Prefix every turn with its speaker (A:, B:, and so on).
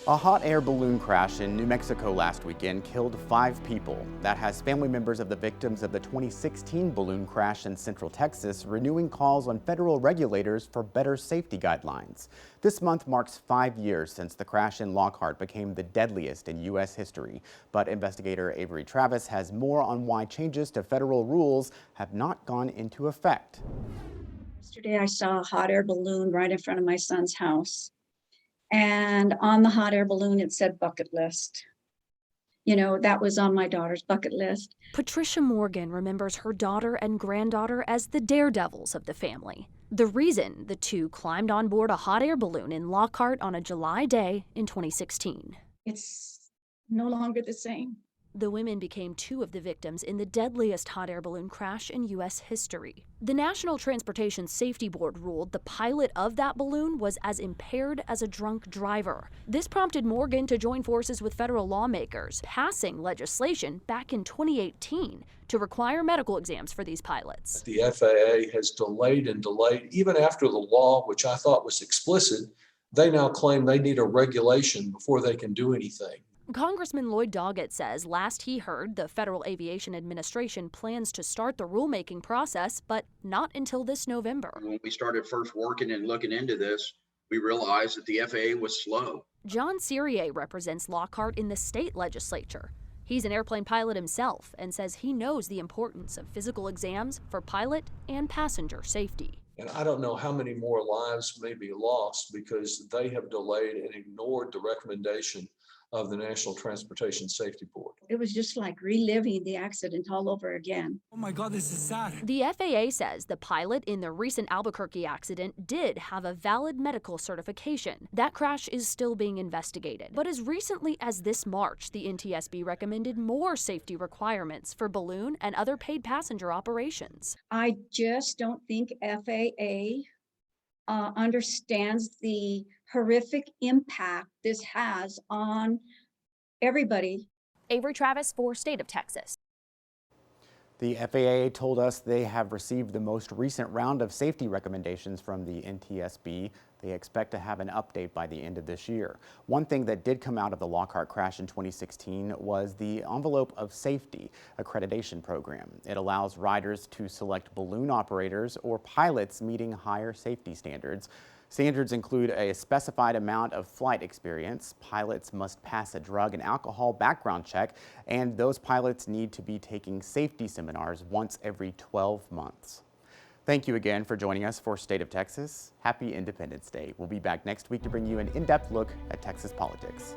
A: A hot air balloon crash in New Mexico last weekend killed 5 people. That has family members of the victims of the 2016 balloon crash in Central Texas renewing calls on federal regulators for better safety guidelines. This month marks 5 years since the crash in Lockhart became the deadliest in U.S. history. But investigator Avery Travis has more on why changes to federal rules have not gone into effect.
B: Yesterday, I saw a hot air balloon right in front of my son's house. And on the hot air balloon, it said bucket list. You know, that was on my daughter's bucket list.
C: Patricia Morgan remembers her daughter and granddaughter as the daredevils of the family. The reason the two climbed on board a hot air balloon in Lockhart on a July day in 2016.
B: It's no longer the same.
C: The women became 2 of the victims in the deadliest hot air balloon crash in U.S. history. The National Transportation Safety Board ruled the pilot of that balloon was as impaired as a drunk driver. This prompted Morgan to join forces with federal lawmakers, passing legislation back in 2018 to require medical exams for these pilots.
D: The FAA has delayed and delayed, even after the law, which I thought was explicit. They now claim they need a regulation before they can do anything.
C: Congressman Lloyd Doggett says last he heard, the Federal Aviation Administration plans to start the rulemaking process, but not until this November.
E: When we started first working and looking into this, we realized that the FAA was slow.
C: John Cyrier represents Lockhart in the state legislature. He's an airplane pilot himself and says he knows the importance of physical exams for pilot and passenger safety.
D: And I don't know how many more lives may be lost because they have delayed and ignored the recommendation of the National Transportation Safety Board.
B: It was just like reliving the accident all over again.
F: Oh my God, this is sad.
C: The FAA says the pilot in the recent Albuquerque accident did have a valid medical certification. That crash is still being investigated. But as recently as this March, the NTSB recommended more safety requirements for balloon and other paid passenger operations.
B: I just don't think FAA understands the horrific impact this has on everybody.
C: Avery Travis for State of Texas.
A: The FAA told us they have received the most recent round of safety recommendations from the NTSB. They expect to have an update by the end of this year. One thing that did come out of the Lockhart crash in 2016 was the Envelope of Safety accreditation program. It allows riders to select balloon operators or pilots meeting higher safety standards. Standards include a specified amount of flight experience, pilots must pass a drug and alcohol background check, and those pilots need to be taking safety seminars once every 12 months. Thank you again for joining us for State of Texas. Happy Independence Day. We'll be back next week to bring you an in-depth look at Texas politics.